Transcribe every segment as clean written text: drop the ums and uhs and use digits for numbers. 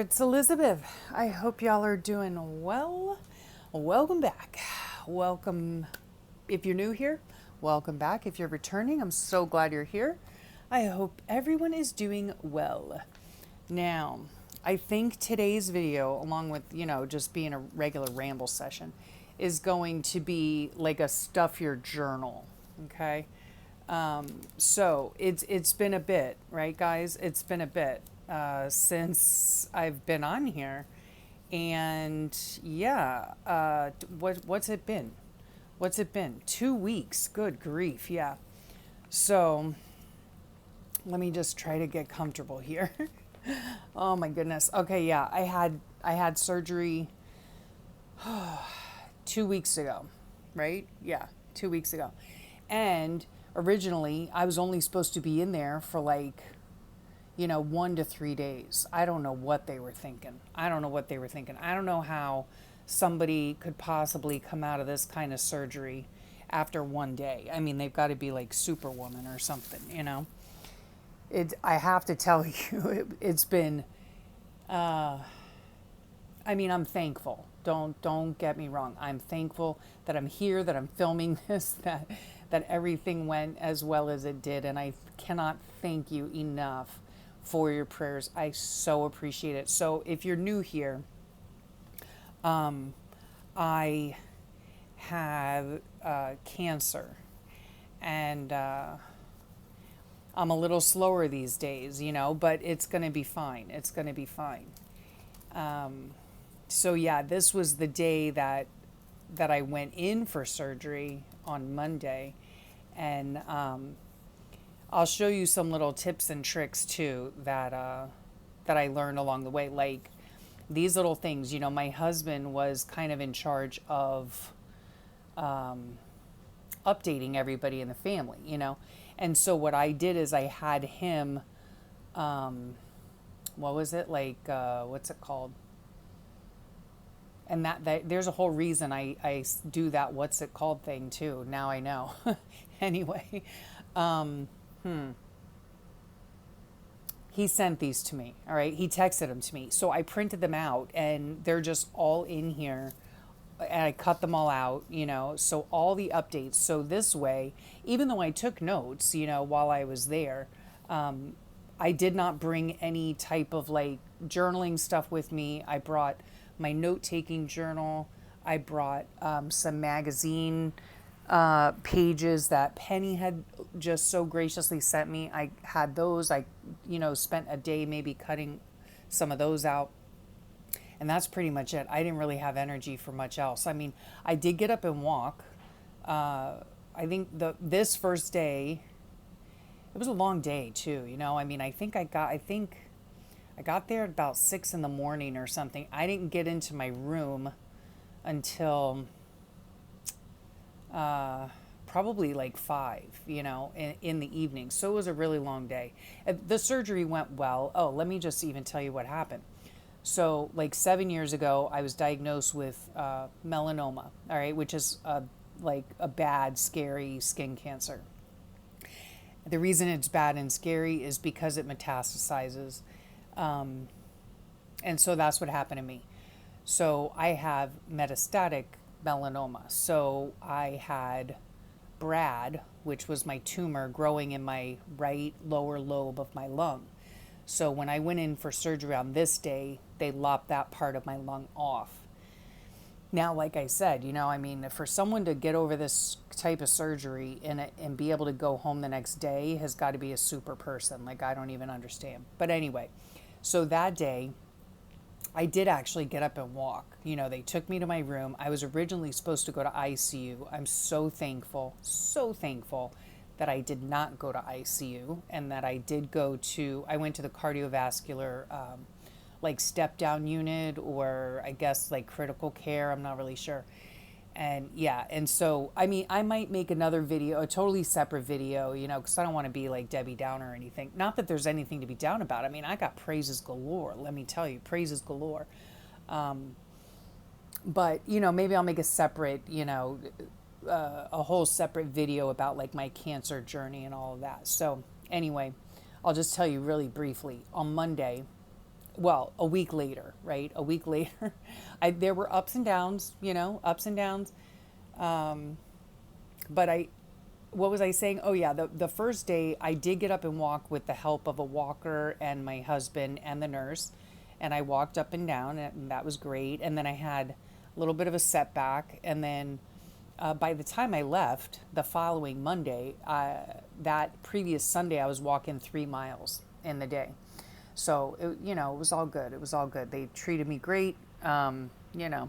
there, it's Elizabeth. I hope y'all are doing well. Welcome back. Welcome if you're new here. Welcome back. If you're returning, I'm so glad you're here. I hope everyone is doing well. Now, I think today's video, along with, just being a regular ramble session, is going to be like a stuff your journal, okay? So it's been a bit, right, guys? It's been a bit since I've been on here, and yeah, what's it been? What's it been? 2 weeks. Good grief, yeah. So let me just try to get comfortable here. Oh my goodness. Okay, yeah, I had surgery 2 weeks ago, right? Yeah, 2 weeks ago, and originally I was only supposed to be in there for 1 to 3 days. I don't know what they were thinking. I don't know how somebody could possibly come out of this kind of surgery after one day. I mean, they've got to be like Superwoman or something. I have to tell you, it's been, I'm thankful. Don't get me wrong. I'm thankful that I'm here, that I'm filming this, that everything went as well as it did, and I cannot thank you enough for your prayers. I so appreciate it. So if you're new here, I have cancer, and I'm a little slower these days, but it's going to be fine. It's going to be fine. So yeah, this was the day that I went in for surgery on Monday, and I'll show you some little tips and tricks too that I learned along the way. Like these little things, my husband was kind of in charge of updating everybody in the family, and so what I did is I had him, what was it like? What's it called? And that there's a whole reason I do that what's it called thing too. Now I know. Anyway, he sent these to me. All right, he texted them to me, so I printed them out, and they're just all in here. And I cut them all out, so all the updates. So this way, even though I took notes, while I was there, I did not bring any type of journaling stuff with me. I brought my note-taking journal. I brought some magazine pages that Penny had just so graciously sent me. I had those. I, spent a day maybe cutting some of those out. And that's pretty much it. I didn't really have energy for much else. I mean, I did get up and walk. I think this first day, it was a long day too. I think I got there at about 6 in the morning or something. I didn't get into my room until probably 5, in the evening. So it was a really long day. The surgery went well. Oh, let me just even tell you what happened. So 7 years ago, I was diagnosed with melanoma, all right, which is a bad, scary skin cancer. The reason it's bad and scary is because it metastasizes. And so that's what happened to me. So I have metastatic melanoma. So I had Brad, which was my tumor growing in my right lower lobe of my lung. So when I went in for surgery on this day, they lopped that part of my lung off. Now, like I said, for someone to get over this type of surgery and be able to go home the next day has got to be a super person. I don't even understand. But anyway, so that day, I did actually get up and walk. They took me to my room. I was originally supposed to go to ICU. I'm so thankful that I did not go to ICU, and that I went to the cardiovascular, step down unit, or I guess critical care. I'm not really sure. And yeah, and so, I might make another video, a totally separate video, because I don't want to be like Debbie Downer or anything. Not that there's anything to be down about. I got praises galore, let me tell you, praises galore. But, maybe I'll make a separate, a whole separate video about my cancer journey and all of that. So anyway, I'll just tell you really briefly. On Monday, well, a week later, right? A week later, there were ups and downs, ups and downs. But what was I saying? Oh yeah, the first day I did get up and walk with the help of a walker and my husband and the nurse, and I walked up and down, and that was great. And then I had a little bit of a setback, and then by the time I left the following Monday, that previous Sunday I was walking 3 miles in the day. So it was all good. It was all good. They treated me great. You know,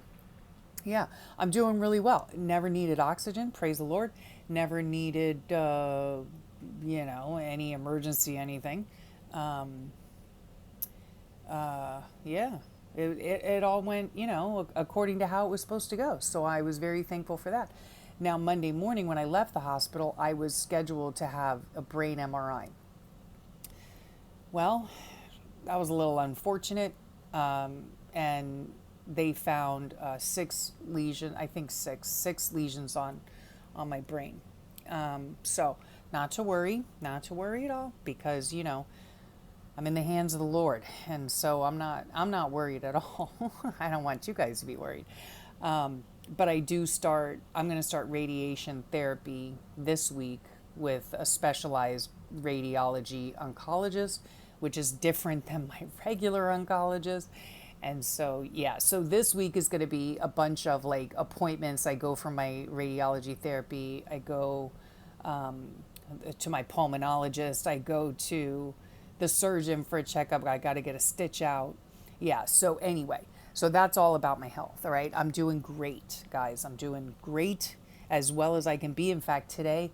yeah, I'm doing really well. Never needed oxygen, praise the Lord. Never needed, any emergency anything. Um, yeah, it all went, according to how it was supposed to go. So I was very thankful for that. Now, Monday morning when I left the hospital, I was scheduled to have a brain MRI. Well, that was a little unfortunate. And they found I think six lesions on my brain. So not to worry, not to worry at all, because I'm in the hands of the Lord, and so I'm not worried at all. I don't want you guys to be worried. But I'm going to start radiation therapy this week with a specialized radiology oncologist, which is different than my regular oncologist. And so, yeah, so this week is going to be a bunch of like appointments. I go for my radiology therapy. I go to my pulmonologist. I go to the surgeon for a checkup. I got to get a stitch out. Yeah, so anyway, so that's all about my health. All right. I'm doing great, guys. I'm doing great, as well as I can be. In fact, today,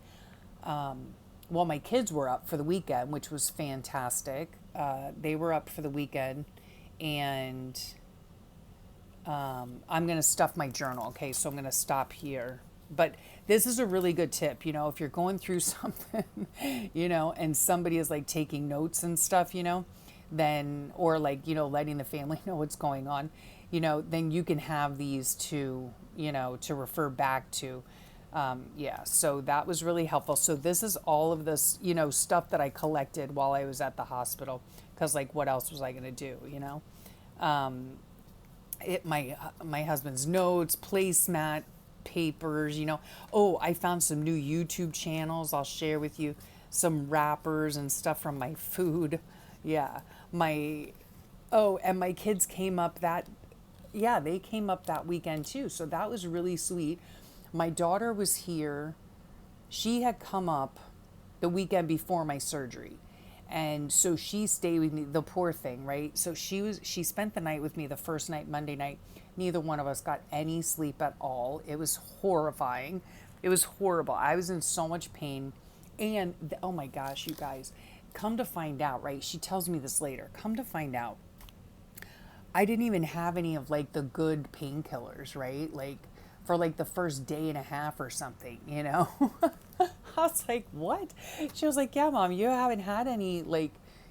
well, my kids were up for the weekend, which was fantastic. They were up for the weekend, and I'm going to stuff my journal. Okay, so I'm going to stop here. But this is a really good tip, if you're going through something, and somebody is like taking notes and stuff, then, or like, letting the family know what's going on, then you can have these to refer back to. Yeah, so that was really helpful. So this is all of this, stuff that I collected while I was at the hospital, because like, what else was I going to do, my husband's notes, placemat, papers, Oh, I found some new YouTube channels. I'll share with you some wrappers and stuff from my food. Yeah. And my kids came up they came up that weekend too. So that was really sweet. My daughter was here. She had come up the weekend before my surgery. And so she stayed with me, the poor thing, right? So she spent the night with me the first night, Monday night. Neither one of us got any sleep at all. It was horrifying. It was horrible. I was in so much pain. And oh my gosh, you guys, come to find out, right? She tells me this later. Come to find out, I didn't even have any of like the good painkillers, right? Like for like the first day and a half or something, I was like, what? She was like, yeah, Mom, you haven't had any like,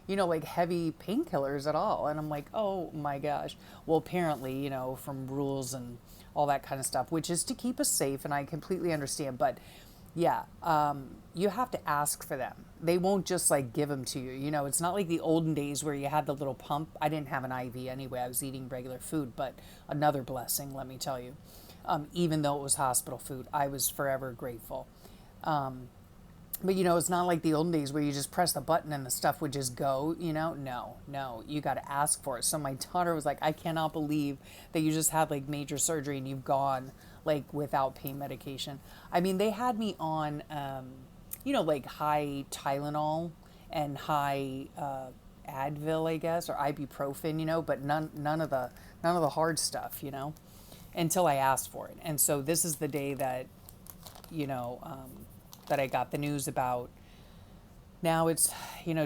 like heavy painkillers at all. And I'm like, oh my gosh. Well, apparently, from rules and all that kind of stuff, which is to keep us safe. And I completely understand. But yeah, you have to ask for them. They won't just like give them to you. It's not like the olden days where you had the little pump. I didn't have an IV anyway. I was eating regular food, but another blessing, let me tell you. Even though it was hospital food, I was forever grateful. But it's not like the olden days where you just press the button and the stuff would just go, no, you got to ask for it. So my daughter was like, I cannot believe that you just had like major surgery and you've gone like without pain medication. I mean, they had me on, like high Tylenol and high Advil, I guess, or ibuprofen, but none of the hard stuff, until I asked for it. And so this is the day that, that I got the news about. Now it's,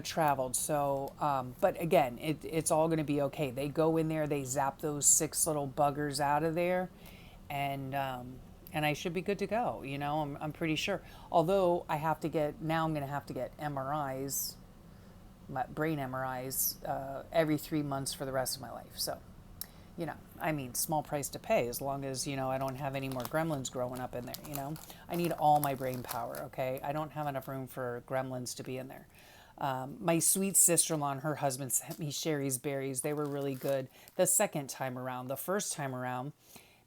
traveled. So, but again, it's all going to be okay. They go in there, they zap those 6 little buggers out of there, and I should be good to go. I'm pretty sure. Although I'm going to have to get MRIs, brain MRIs, every 3 months for the rest of my life. So, small price to pay, as long as, I don't have any more gremlins growing up in there, I need all my brain power, okay? I don't have enough room for gremlins to be in there. My sweet sister-in-law and her husband sent me Sherry's berries. They were really good the second time around. The first time around,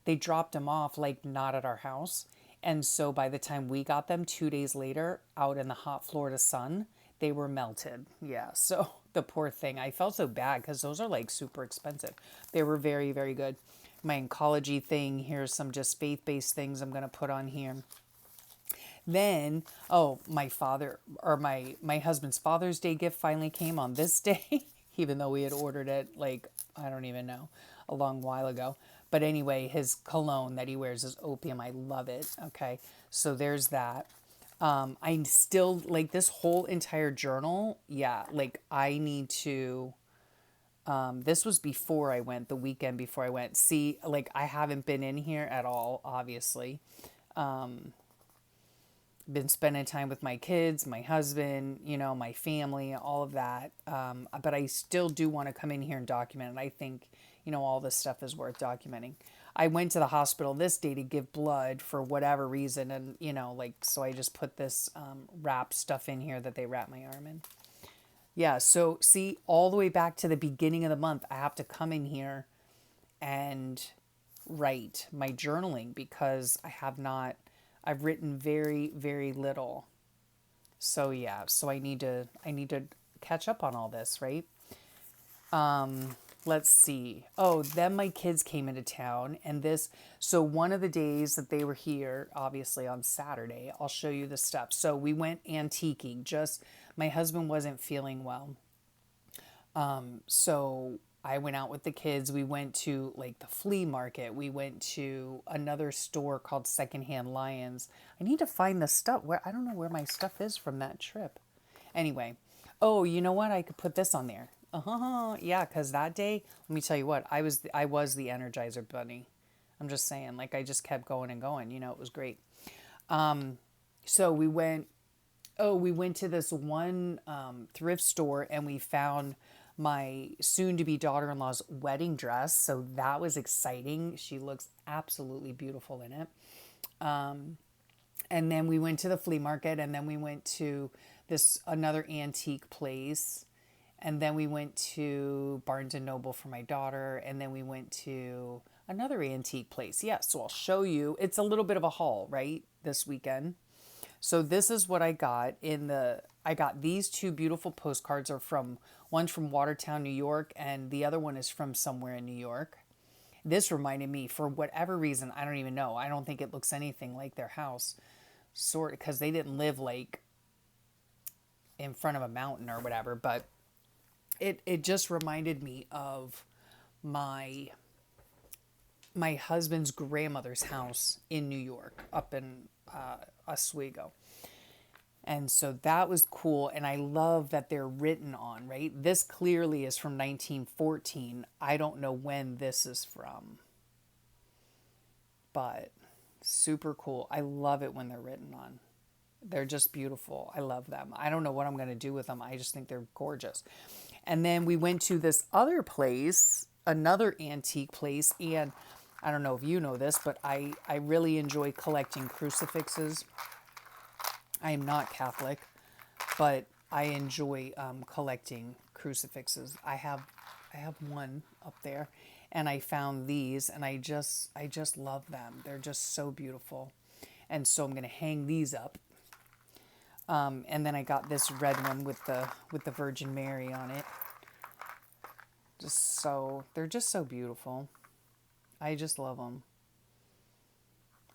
they dropped them off like not at our house. And so by the time we got them 2 days later, out in the hot Florida sun, they were melted. Yeah. So the poor thing, I felt so bad because those are like super expensive. They were very, very good. My oncology thing, here's some just faith-based things I'm going to put on here. Then, oh, my father or my husband's Father's Day gift finally came on this day, even though we had ordered it like I don't even know, a long while ago. But anyway, his cologne that he wears is opium. I love it. Okay, so there's that. I still like this whole entire journal. Yeah, like I need to. This was before I went, the weekend before I went. See, like I haven't been in here at all, obviously. Been spending time with my kids, my husband, my family, all of that. But I still do want to come in here and document it. I think, all this stuff is worth documenting. I went to the hospital this day to give blood for whatever reason. And, so I just put this wrap stuff in here that they wrap my arm in. Yeah. So see, all the way back to the beginning of the month, I have to come in here and write my journaling because I've written very, very little. So yeah, so I need to catch up on all this, right? Let's see. Oh, then my kids came into town so one of the days that they were here, obviously on Saturday, I'll show you the stuff. So we went antiquing, my husband wasn't feeling well. So I went out with the kids. We went to like the flea market. We went to another store called Secondhand Lions. I need to find the stuff I don't know where my stuff is from that trip. Anyway, oh, you know what? I could put this on there. Yeah, because that day, let me tell you what, I was the Energizer Bunny. I'm just saying, like I just kept going and going. It was great. So we went to this one thrift store and we found my soon-to-be daughter-in-law's wedding dress. So that was exciting. She looks absolutely beautiful in it. And then we went to the flea market and then we went to another antique place. And then we went to Barnes and Noble for my daughter. And then we went to another antique place. Yeah, so I'll show you. It's a little bit of a haul, right, this weekend. So this is what I got I got these two beautiful postcards one's from Watertown, New York, and the other one is from somewhere in New York. This reminded me, for whatever reason, I don't even know. I don't think it looks anything like their house, because they didn't live like in front of a mountain or whatever, but it just reminded me of my husband's grandmother's house in New York, up in Oswego. And so that was cool. And I love that they're written on, right? This clearly is from 1914. I don't know when this is from, but super cool. I love it when they're written on. They're just beautiful. I love them. I don't know what I'm going to do with them. I just think they're gorgeous. And then we went to this other place, another antique place. And I don't know if you know this, but I really enjoy collecting crucifixes. I am not Catholic, but I enjoy collecting crucifixes. I have one up there, and I found these, and I just love them. They're just so beautiful, and so I'm gonna hang these up. And then I got this red one with the Virgin Mary on it. They're just so beautiful. I just love them.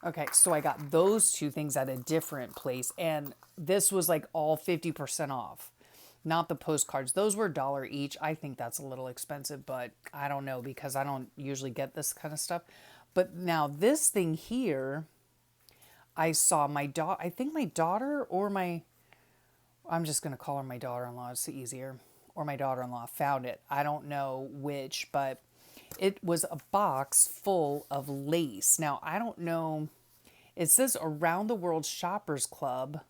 Okay, so I got those two things at a different place, and this was like all 50% off. Not the postcards. Those were $1 each. I think that's a little expensive, but I don't know because I don't usually get this kind of stuff. But now this thing here, I saw I think my daughter or I'm just going to call her my daughter-in-law. It's easier. Or my daughter-in-law found it. I don't know which, but it was a box full of lace. Now, I don't know. It says Around the World Shoppers Club.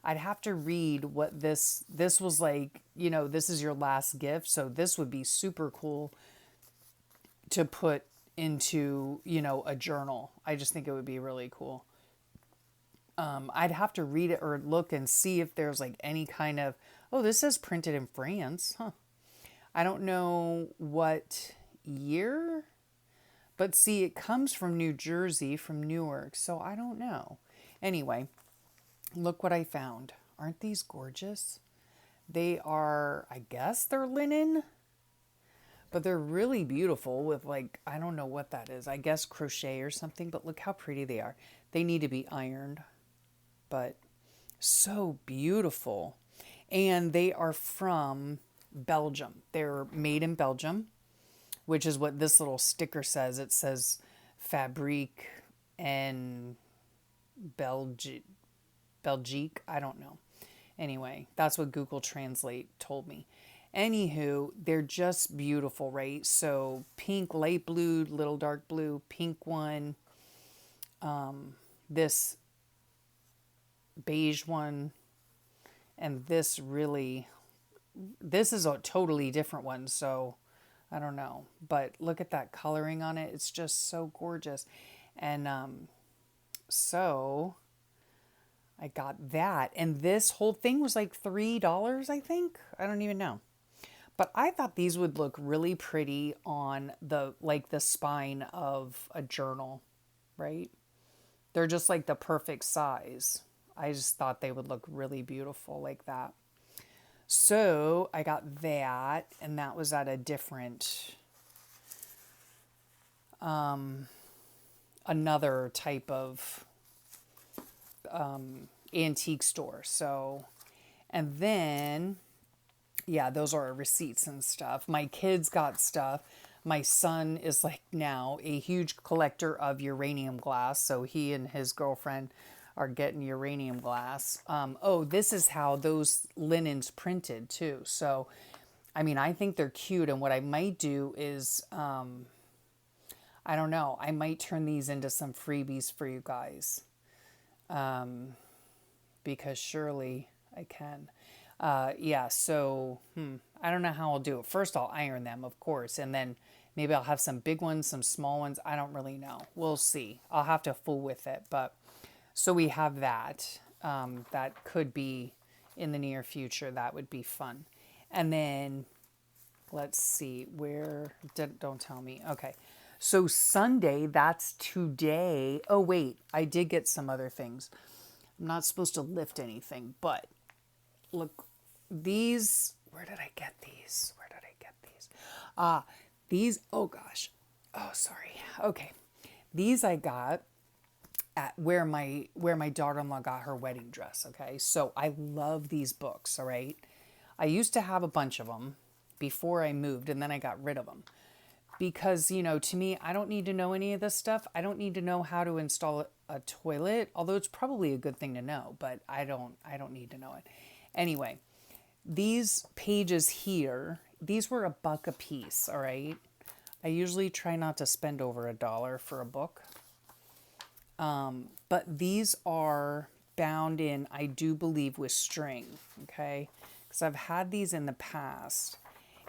I'd have to read what this was like. This is your last gift. So this would be super cool to put into, a journal. I just think it would be really cool. I'd have to read it or look and see if there's like any kind of Oh, this says printed in France. Huh. I don't know what year, but see, it comes from New Jersey, from Newark, so I don't know. Anyway, look what I found. Aren't these gorgeous? They are, I guess they're linen, but they're really beautiful with like, I don't know what that is. I guess crochet or something, but look how pretty they are. They need to be ironed, but so beautiful. And they are from Belgium. They're made in Belgium, which is what this little sticker says. It says Fabrique and Belgique. Belgique. I don't know. Anyway, that's what Google Translate told me. Anywho, they're just beautiful, right? So pink, light blue, little dark blue, pink one, this beige one, and this really, this is a totally different one. So I don't know, but look at that coloring on it. It's just so gorgeous. And so I got that. And this whole thing was like $3, I think. I don't even know. But I thought these would look really pretty on the like the spine of a journal, right? They're just like the perfect size. I just thought they would look really beautiful like that. So I got that, and that was at a different, another type of antique store. So, and then, yeah, those are receipts and stuff. My kids got stuff. My son is like now a huge collector of uranium glass. So he and his girlfriend are getting uranium glass. Oh, this is how those linens printed too. So, I mean, I think they're cute. And what I might do is, I don't know, I might turn these into some freebies for you guys. Because surely I can. Yeah, so I don't know how I'll do it. First, I'll iron them, of course, and then maybe I'll have some big ones, some small ones. I don't really know. We'll see. I'll have to fool with it. But so we have that. That could be in the near future. That would be fun. And then let's see where. Don't tell me. Okay. So Sunday, that's today. Oh, wait, I did get some other things. I'm not supposed to lift anything, but look, these, where did I get these? Where did I get these? These, oh gosh. Oh, sorry. Okay. These I got at where my daughter-in-law got her wedding dress, okay? So I love these books, all right? I used to have a bunch of them before I moved, and then I got rid of them. Because, you know, to me, I don't need to know any of this stuff. I don't need to know how to install a toilet, although it's probably a good thing to know, but I don't need to know it. Anyway, these pages here, these were $1 a piece, all right? I usually try not to spend over $1 for a book. But these are bound in, I do believe, with string, okay? Because I've had these in the past.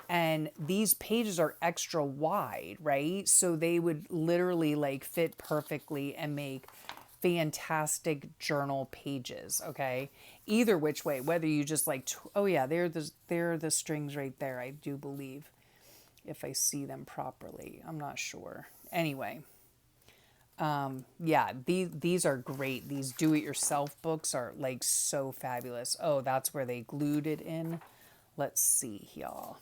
And these pages are extra wide, right? So they would literally like fit perfectly and make fantastic journal pages, okay? Either which way, whether you just like, oh yeah, they're the strings right there, I do believe, if I see them properly. I'm not sure. Anyway, yeah, these are great. These do-it-yourself books are like so fabulous. Oh, that's where they glued it in. Let's see, y'all.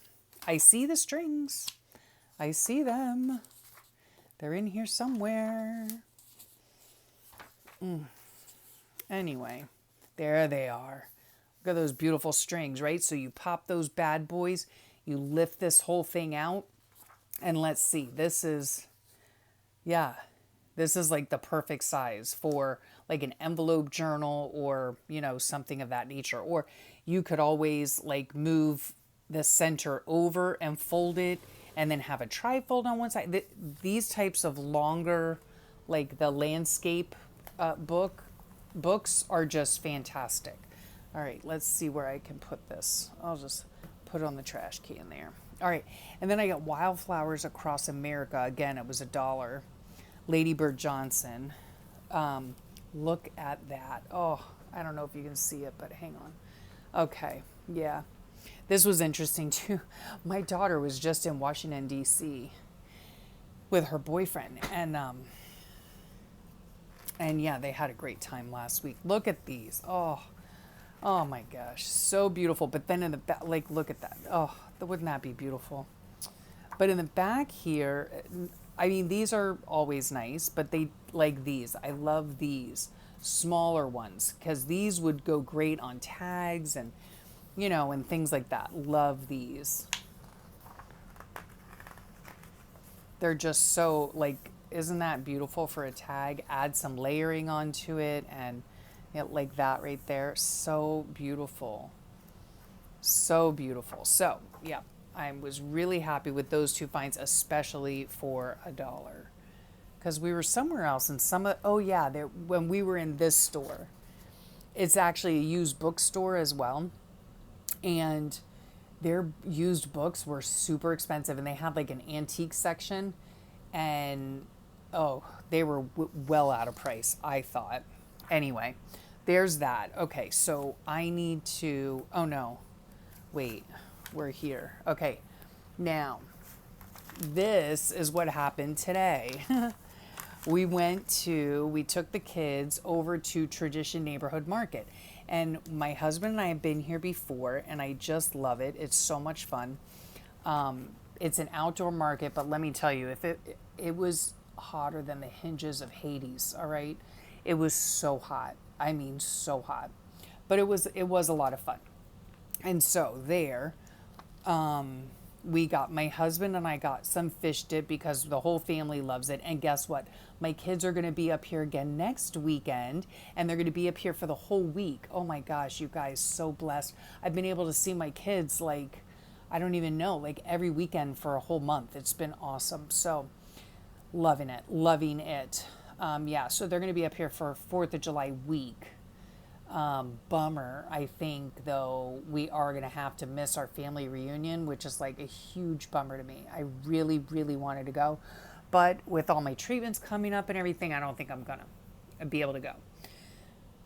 I see the strings. I see them. They're in here somewhere. Anyway, there they are. Look at those beautiful strings, right? So you pop those bad boys, you lift this whole thing out, and let's see. This is, yeah, this is like the perfect size for like an envelope journal or, you know, something of that nature. Or you could always like move the center over and fold it and then have a trifold on one side. These types of longer, like the landscape books are just fantastic. All right, let's see where I can put this. I'll just put it on the trash can there. All right, and then I got Wildflowers Across America. Again, it was $1. Lady Bird Johnson. Look at that. Oh, I don't know if you can see it, but hang on. Okay, Yeah. This was interesting too. My daughter was just in Washington D.C. with her boyfriend, and yeah, they had a great time last week. Look at these. Oh, oh my gosh, so beautiful. But then in the back, like, look at that. Oh, wouldn't that be beautiful? But in the back here, I mean, these are always nice, but they like these. I love these smaller ones because these would go great on tags and, and things like that. Love these. They're just so, like, isn't that beautiful for a tag? Add some layering onto it and like that right there. So beautiful. So beautiful. So, yeah, I was really happy with those two finds, especially for $1. Because we were somewhere else and oh yeah, when we were in this store, it's actually a used bookstore as well. And their used books were super expensive and they had like an antique section and oh, they were well out of price, I thought. Anyway, there's that. Okay, so I need to, oh no, wait, we're here. Okay, now this is what happened today. We took the kids over to Tradition Neighborhood Market. And my husband and I have been here before, and I just love it. It's so much fun. It's an outdoor market, but let me tell you, if it was hotter than the hinges of Hades, all right? It was so hot. I mean, so hot. But it was a lot of fun. And so there, my husband and I got some fish dip because the whole family loves it. And guess what? My kids are going to be up here again next weekend and they're going to be up here for the whole week. Oh my gosh, you guys, so blessed. I've been able to see my kids like, I don't even know, like every weekend for a whole month. It's been awesome. So loving it, loving it. Yeah, so they're going to be up here for 4th of July week. Bummer, I think, though, we are going to have to miss our family reunion, which is like a huge bummer to me. I really, really wanted to go. But with all my treatments coming up and everything, I don't think I'm going to be able to go.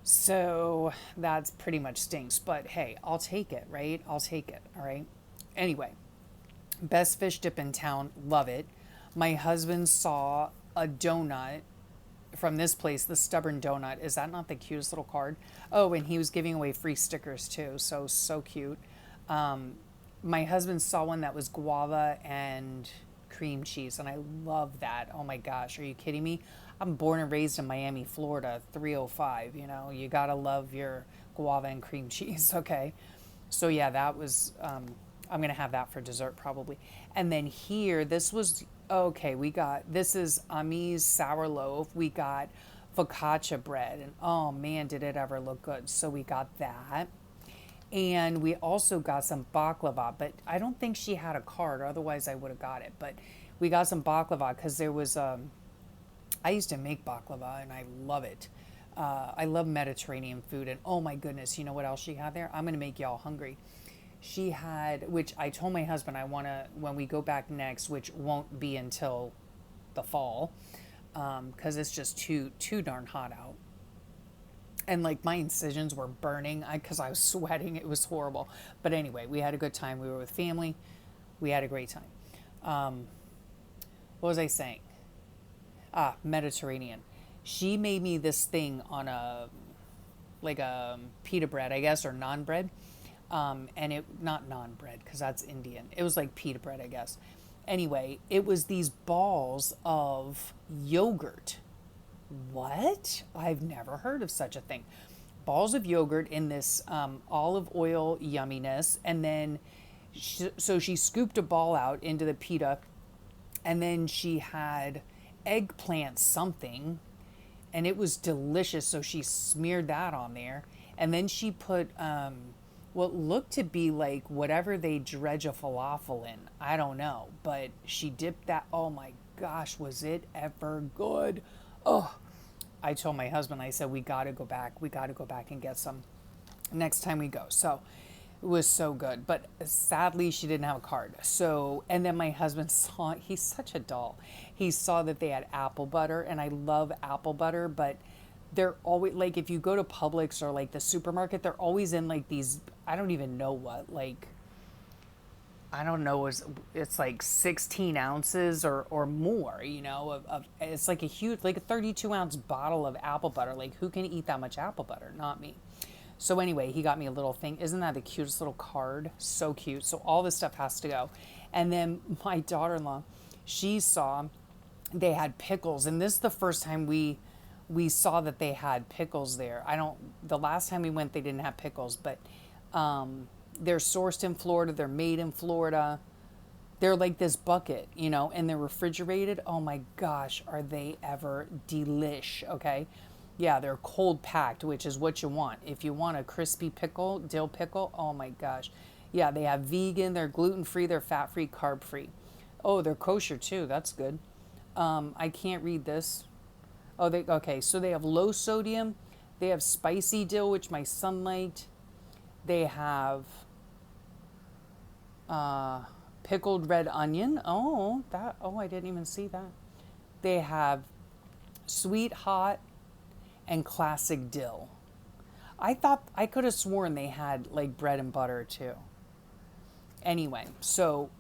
So that's pretty much stinks. But hey, I'll take it, right? I'll take it, all right? Anyway, best fish dip in town. Love it. My husband saw a donut from this place, the Stubborn Donut. Is that not the cutest little card? Oh, and he was giving away free stickers too. So cute. My husband saw one that was guava and cream cheese, and I love that. Oh my gosh, are you kidding me? I'm born and raised in Miami, Florida, 305. You gotta love your guava and cream cheese. Okay, so yeah, that was. I'm gonna have that for dessert probably. And then here, this was okay. This is Ami's sour loaf. We got focaccia bread, and oh man, did it ever look good. So we got that. And we also got some baklava, but I don't think she had a card, otherwise I would have got it. But we got some baklava because there was, I used to make baklava and I love it. I love Mediterranean food, and oh my goodness, you know what else she had there? I'm going to make y'all hungry. She had, which I told my husband I want to, when we go back next, which won't be until the fall, because it's just too darn hot out. And like my incisions were burning because I was sweating. It was horrible. But anyway, we had a good time. We were with family. We had a great time. What was I saying? Mediterranean. She made me this thing on a pita bread, I guess, or naan bread. And it, not naan bread, because that's Indian. It was like pita bread, I guess. Anyway, it was these balls of yogurt. What? I've never heard of such a thing. Balls of yogurt in this olive oil yumminess. And then, so she scooped a ball out into the pita. And then she had eggplant something. And it was delicious. So she smeared that on there. And then she put what looked to be like whatever they dredge a falafel in. I don't know. But she dipped that. Oh my gosh, was it ever good? Oh, I told my husband, I said, we got to go back. We got to go back and get some next time we go. So it was so good. But sadly, she didn't have a card. So, and then my husband saw, he's such a doll. He saw that they had apple butter, and I love apple butter, but they're always like, if you go to Publix or like the supermarket, they're always in like these, I don't even know what, like, I don't know, it's like 16 ounces or more, it's like a huge, like a 32-ounce bottle of apple butter. Like, who can eat that much apple butter? Not me. So anyway, he got me a little thing. Isn't that the cutest little card? So cute. So all this stuff has to go. And then my daughter-in-law, she saw they had pickles, and this is the first time we saw that they had pickles there. The last time we went, they didn't have pickles, but they're sourced in Florida. They're made in Florida. They're like this bucket, and they're refrigerated. Oh my gosh, are they ever delish, okay? Yeah, they're cold packed, which is what you want. If you want a crispy pickle, dill pickle, oh my gosh. Yeah, they have vegan, they're gluten-free, they're fat-free, carb-free. Oh, they're kosher too. That's good. I can't read this. Oh, okay, so they have low sodium. They have spicy dill, which my son liked. They have pickled red onion. I didn't even see that. They have sweet hot and classic dill. I could have sworn they had like bread and butter too. Anyway, so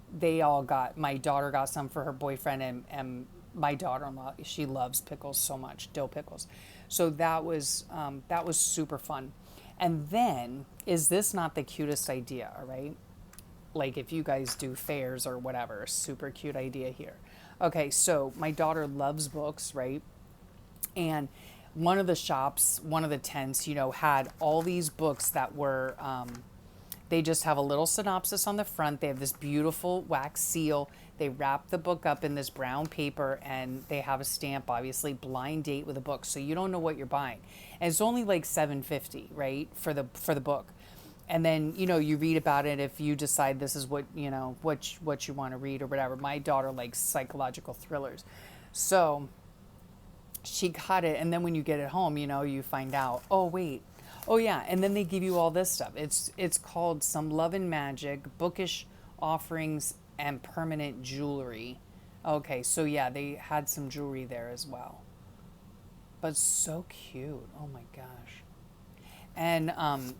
my daughter got some for her boyfriend, and my daughter-in-law, she loves pickles so much, dill pickles. So that was super fun. And then, is this not the cutest idea, all right? Like, if you guys do fairs or whatever, super cute idea here. Okay, so my daughter loves books, right? And one of the shops, one of the tents, had all these books that were, they just have a little synopsis on the front. They have this beautiful wax seal. They wrap the book up in this brown paper, and they have a stamp, obviously, blind date with a book. So you don't know what you're buying. And it's only like $7.50, right, for the book. And then, you read about it if you decide this is what you want to read or whatever. My daughter likes psychological thrillers. So she got it, and then when you get it home, you find out, oh wait, oh yeah, and then they give you all this stuff. It's called Some Love and Magic, Bookish Offerings and Permanent Jewelry. Okay, so yeah, they had some jewelry there as well. But so cute. Oh my gosh. And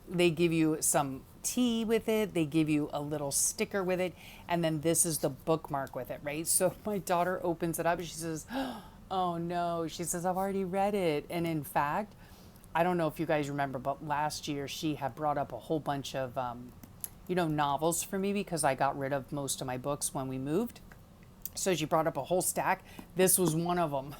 they give you some tea with it. They give you a little sticker with it. And then this is the bookmark with it, right? So my daughter opens it up and she says, oh no. She says, I've already read it. And in fact, I don't know if you guys remember, but last year she had brought up a whole bunch of, novels for me because I got rid of most of my books when we moved. So she brought up a whole stack. This was one of them.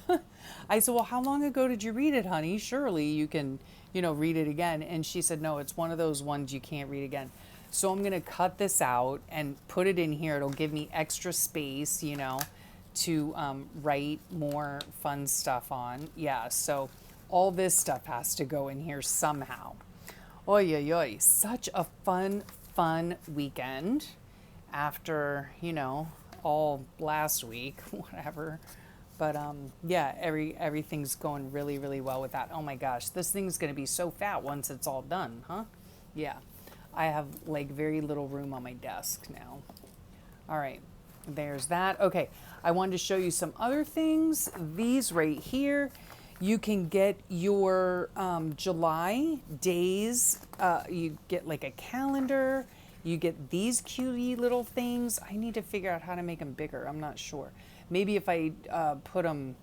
I said, well, how long ago did you read it, honey? Surely you can, read it again. And she said, no, it's one of those ones you can't read again. So I'm going to cut this out and put it in here. It'll give me extra space, to write more fun stuff on. Yeah, so all this stuff has to go in here somehow. Oy, oy, oy. Such a fun weekend after, all last week, whatever. But yeah, everything's going really, really well with that. Oh my gosh, this thing's going to be so fat once it's all done, huh? Yeah, I have like very little room on my desk now. All right, there's that. Okay, I wanted to show you some other things. These right here, you can get your July days. You get like a calendar. You get these cutie little things. I need to figure out how to make them bigger. I'm not sure. Maybe if I put them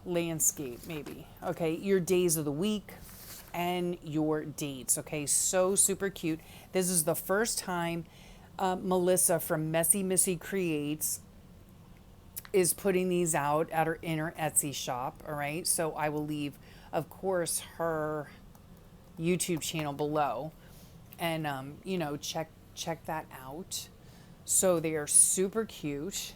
landscape, maybe. Okay, your days of the week and your dates. Okay, so super cute. This is the first time Melissa from Messy Missy Creates is putting these out at her inner Etsy shop. All right, so I will leave, of course, her YouTube channel below. And, check that out. So they are super cute.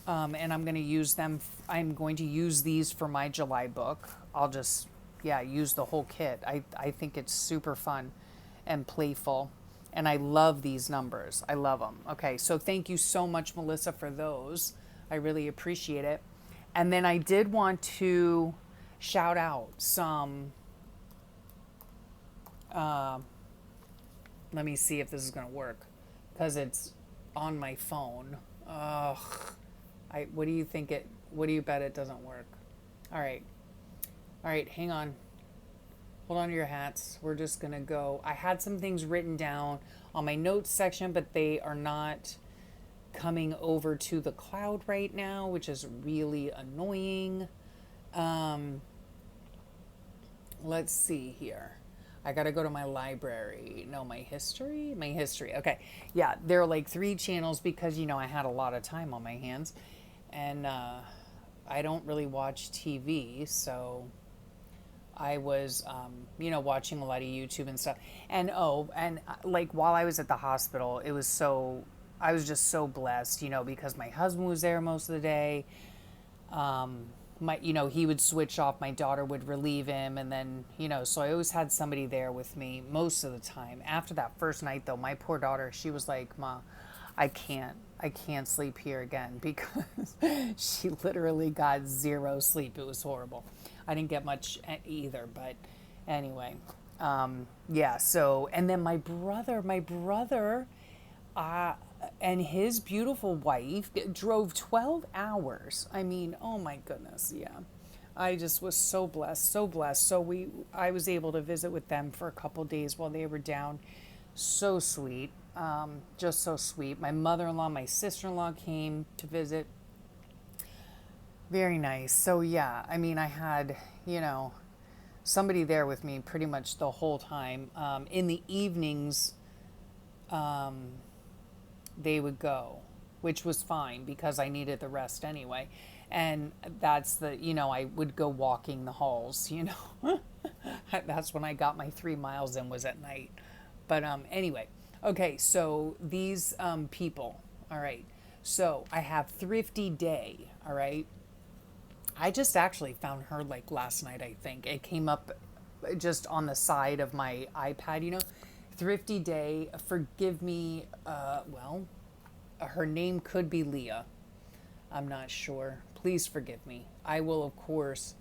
And I'm going to use them. I'm going to use these for my July book. I'll just, use the whole kit. I think it's super fun and playful. And I love these numbers. I love them. Okay, so thank you so much, Melissa, for those. I really appreciate it. And then I did want to shout out some... let me see if this is going to work because it's on my phone. Ugh. What do you bet it doesn't work? All right. All right, hang on. Hold on to your hats. We're just going to go. I had some things written down on my notes section, but they are not coming over to the cloud right now, which is really annoying. Um, let's see here. I got to go to my library. No, my history? My history. Okay. Yeah, there are like 3 channels because, I had a lot of time on my hands. And I don't really watch TV. So I was, watching a lot of YouTube and stuff. And like while I was at the hospital, I was just so blessed, because my husband was there most of the day. He would switch off, my daughter would relieve him, and then, so I always had somebody there with me most of the time. After that first night, though, my poor daughter, she was like, Ma, I can't sleep here again because she literally got zero sleep. It was horrible. I didn't get much either, but anyway, yeah. So, and then my brother, uh, and his beautiful wife drove 12 hours. I mean, oh my goodness, yeah. I just was so blessed, so blessed. I was able to visit with them for a couple days while they were down. So sweet, just so sweet. My mother-in-law, my sister-in-law came to visit. Very nice. So yeah, I mean, I had, somebody there with me pretty much the whole time. In the evenings, they would go, which was fine because I needed the rest anyway. And I would go walking the halls. That's when I got my 3 miles in, was at night. But anyway, okay, so these people, all right. So I have Thrifty Day, all right. I just actually found her like last night, I think. It came up just on the side of my iPad. Thrifty Day, forgive me, her name could be Leah. I'm not sure. Please forgive me. I will, of course,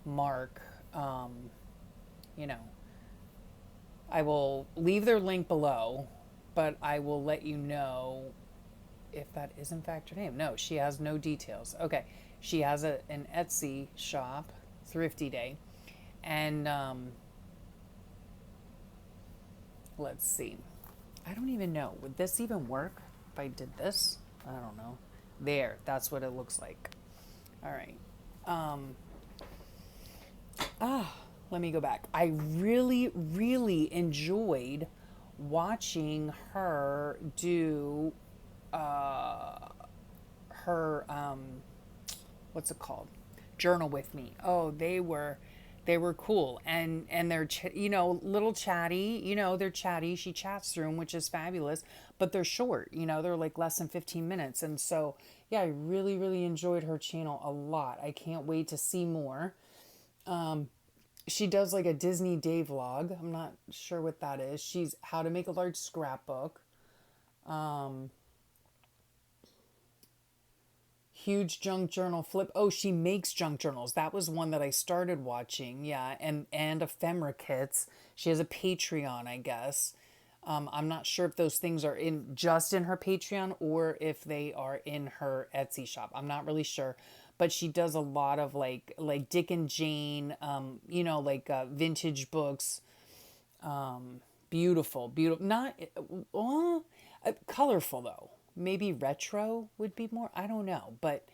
mark, you know, I will leave their link below, but I will let you know if that is in fact her name. No, she has no details. Okay. She has an Etsy shop, Thrifty Day. And let's see. I don't even know. Would this even work if I did this? I don't know. There, that's what it looks like. All right. Um, Let me go back. I really, really enjoyed watching her do her what's it called, journal with me. Oh, they were cool, and they're little chatty. They're chatty. She chats through them, which is fabulous. But they're short. They're like less than 15 minutes, and so yeah, I really, really enjoyed her channel a lot. I can't wait to see more. She does like a Disney day vlog. I'm not sure what that is. She's how to make a large scrapbook. Huge junk journal flip. Oh, she makes junk journals. That was one that I started watching. Yeah, and ephemera kits. She has a Patreon, I guess. I'm not sure if those things are in her Patreon or if they are in her Etsy shop. I'm not really sure, but she does a lot of like Dick and Jane, vintage books. Beautiful, beautiful. Not colorful though. Maybe retro would be more. I don't know, but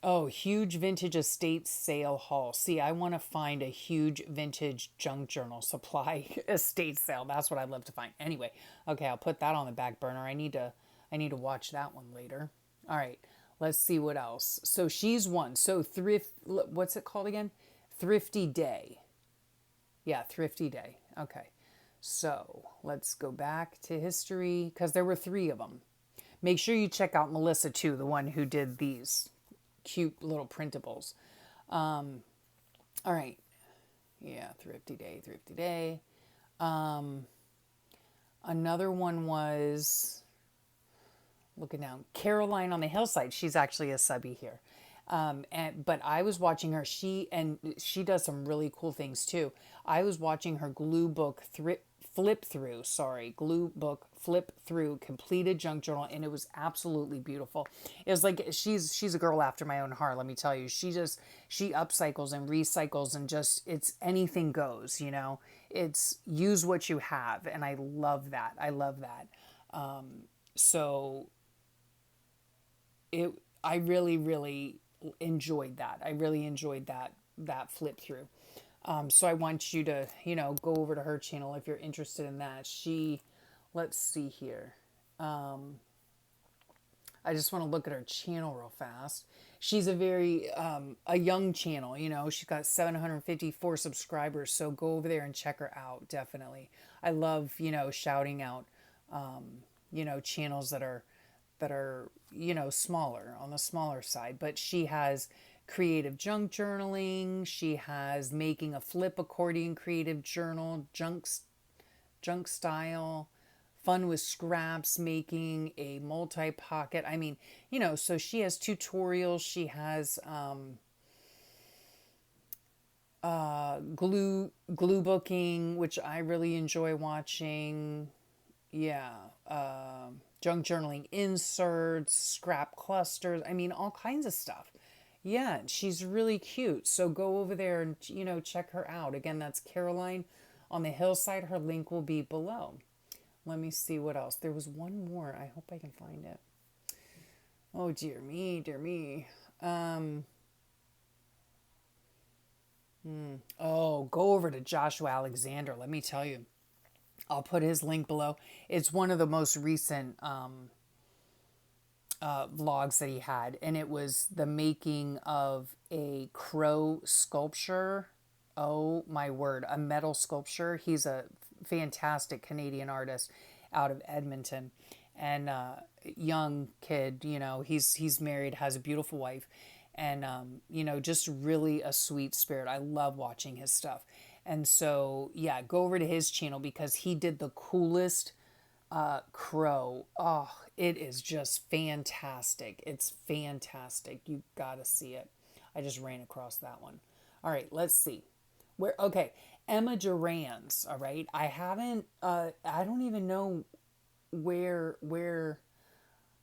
oh, huge vintage estate sale haul. See, I want to find a huge vintage junk journal supply estate sale. That's what I'd love to find. Anyway, okay, I'll put that on the back burner. I need to watch that one later. All right, let's see what else. So she's one. So what's it called again? Thrifty Day. Yeah, Thrifty Day. Okay. So let's go back to history because there were 3 of them. Make sure you check out Melissa too, the one who did these cute little printables. All right. Yeah, Thrifty Day, Thrifty Day. Another one was looking down. Caroline on the Hillside. She's actually a subby here. But I was watching her. She does some really cool things too. I was watching her glue book flip through, sorry, glue book flip through completed junk journal, and it was absolutely beautiful. It was like she's a girl after my own heart, let me tell you. She upcycles and recycles, and just, it's anything goes, you know. It's use what you have, and I love that. I love that. So it I really enjoyed that. I really enjoyed that flip through. So I want you to, you know, go over to her channel if you're interested in that. Let's see here. I just want to look at her channel real fast. She's a very a young channel, you know. She's got 754 subscribers, so go over there and check her out. Definitely, I love, you know, shouting out, you know, channels that are, you know, smaller, on the smaller side. But she has creative junk journaling. She has making a flip accordion creative journal, junk style, fun with scraps, making a multi-pocket. I mean, you know, so she has tutorials. She has glue booking, which I really enjoy watching. Yeah. Junk journaling inserts, scrap clusters. I mean, all kinds of stuff. Yeah, she's really cute. So go over there and, you know, check her out. Again, that's Caroline on the Hillside. Her link will be below. Let me see what else. There was one more. I hope I can find it. Oh, dear me, dear me. Oh, go over to Joshua Alexander. Let me tell you. I'll put his link below. It's one of the most recent vlogs that he had, and it was the making of a crow sculpture. Oh my word, a metal sculpture. He's a fantastic Canadian artist out of Edmonton, and young kid. You know, he's married, has a beautiful wife, and you know, just really a sweet spirit. I love watching his stuff. And so, yeah, go over to his channel because he did the coolest crow. Oh, it is just fantastic. It's fantastic. You gotta see it. I just ran across that one. All right, let's see. Okay, Emma Duran's, all right. I don't even know where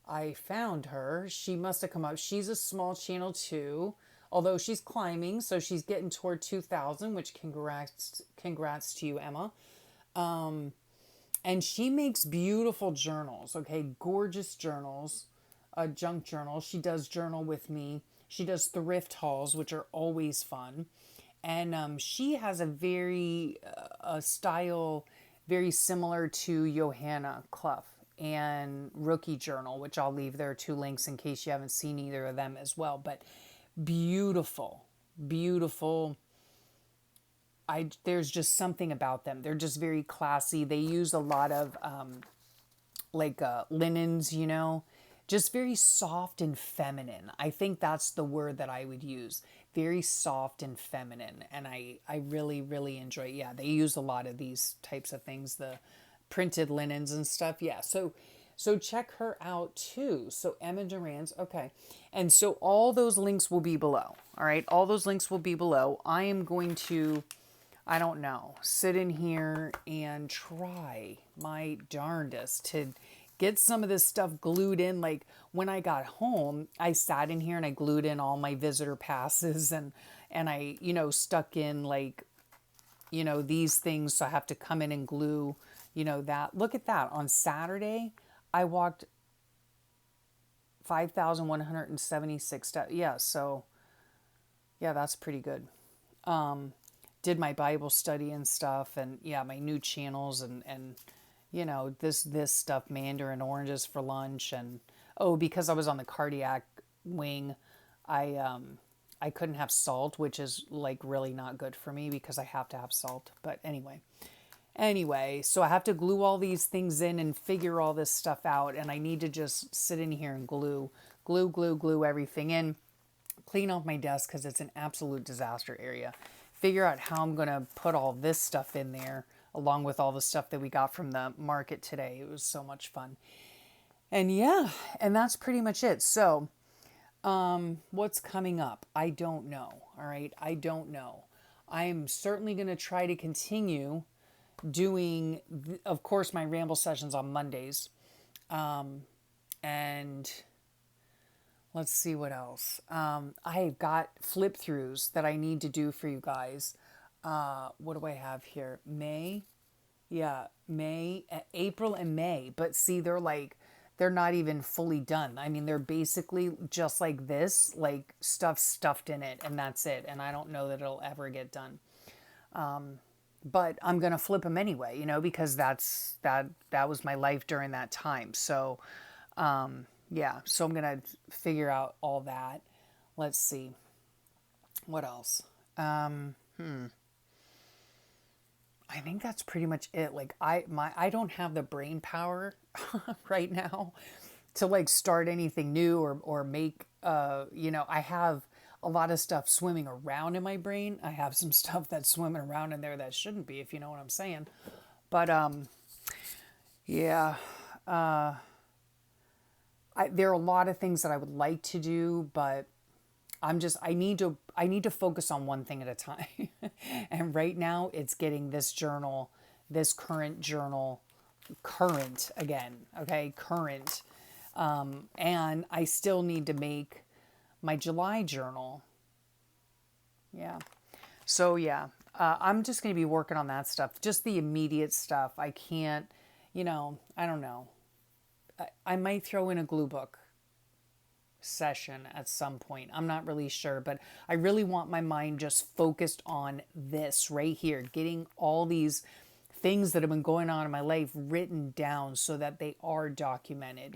I found her. She must have come up. She's a small channel too, although she's climbing, so she's getting toward 2,000, which congrats to you, Emma. And she makes beautiful journals, okay, gorgeous journals, junk journals. She does journal with me. She does thrift hauls, which are always fun. And she has a style very similar to Johanna Clough and Rookie Journal, which I'll leave there, two links in case you haven't seen either of them as well. But beautiful, beautiful. There's just something about them. They're just very classy. They use a lot of linens, you know, just very soft and feminine. I think that's the word that I would use. Very soft and feminine. And I really enjoy it. Yeah, they use a lot of these types of things, the printed linens and stuff. Yeah, so check her out too. So Emma Duran's, okay. And so all those links will be below. All right, all those links will be below. I am going to, I don't know, sit in here and try my darndest to get some of this stuff glued in. Like when I got home, I sat in here and I glued in all my visitor passes and I, you know, stuck in like, you know, these things. So I have to come in and glue, you know, that. Look at that. On Saturday, I walked 5,176 steps. Yeah, so yeah, that's pretty good. Did my Bible study and stuff, and yeah, my new channels and you know, this stuff, mandarin oranges for lunch. And oh, because I was on the cardiac wing, I couldn't have salt, which is like really not good for me because I have to have salt. But anyway, so I have to glue all these things in and figure all this stuff out, and I need to just sit in here and glue everything in, clean off my desk because it's an absolute disaster area. Figure out how I'm going to put all this stuff in there along with all the stuff that we got from the market today. It was so much fun. And yeah, and that's pretty much it. So, what's coming up? I don't know. All right. I don't know. I am certainly going to try to continue doing, of course, my ramble sessions on Mondays. And let's see what else. I've got flip throughs that I need to do for you guys. What do I have here? May? Yeah, April and May. But see, they're not even fully done. I mean, they're basically just like this, like stuff stuffed in it, and that's it. And I don't know that it'll ever get done. But I'm gonna flip them anyway, because that was my life during that time. So, yeah. So I'm gonna figure out all that. Let's see, what else. I think that's pretty much it. Like I don't have the brain power right now to like start anything new or make I have a lot of stuff swimming around in my brain. I have some stuff that's swimming around in there that shouldn't be, if you know what I'm saying. But yeah, there are a lot of things that I would like to do, but I need to focus on one thing at a time. And right now it's getting this current journal current again. Okay. Current. And I still need to make my July journal. Yeah. So yeah, I'm just going to be working on that stuff. Just the immediate stuff. I can't, I don't know. I might throw in a glue book session at some point. I'm not really sure, but I really want my mind just focused on this right here, getting all these things that have been going on in my life written down so that they are documented,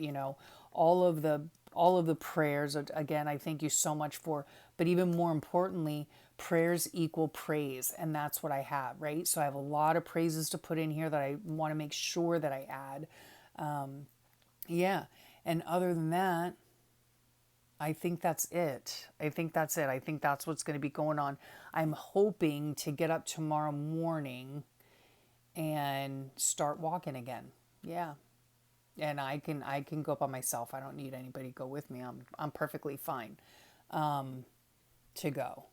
all of the prayers. Again, I thank you so much for, but even more importantly, prayers equal praise, and that's what I have, right? So I have a lot of praises to put in here that I want to make sure that I add. Yeah. And other than that, I think that's it. I think that's what's going to be going on. I'm hoping to get up tomorrow morning and start walking again. Yeah. And I can go by myself. I don't need anybody to go with me. I'm perfectly fine to go.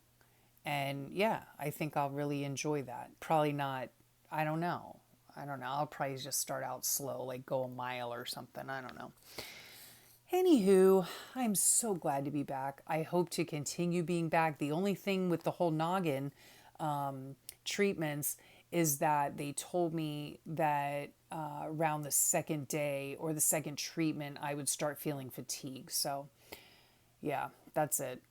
And yeah, I think I'll really enjoy that. Probably not, I don't know. I'll probably just start out slow, like go a mile or something. I don't know. Anywho, I'm so glad to be back. I hope to continue being back. The only thing with the whole noggin treatments is that they told me that around the second day or the second treatment, I would start feeling fatigue. So, yeah, that's it.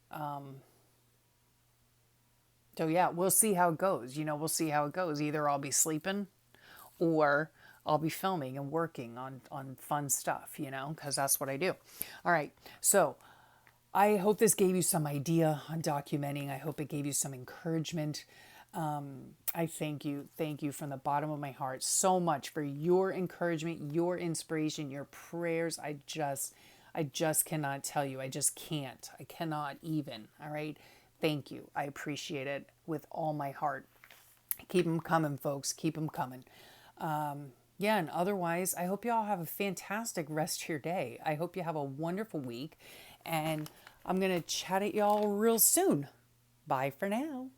So, yeah, we'll see how it goes. We'll see how it goes. Either I'll be sleeping or I'll be filming and working on fun stuff, because that's what I do. All right. So I hope this gave you some idea on documenting. I hope it gave you some encouragement. I thank you from the bottom of my heart so much for your encouragement, your inspiration, your prayers. I just cannot tell you. I just can't. I cannot even. All right. Thank you. I appreciate it with all my heart. Keep them coming, folks. Keep them coming. Yeah, and otherwise, I hope you all have a fantastic rest of your day. I hope you have a wonderful week, and I'm going to chat at y'all real soon. Bye for now.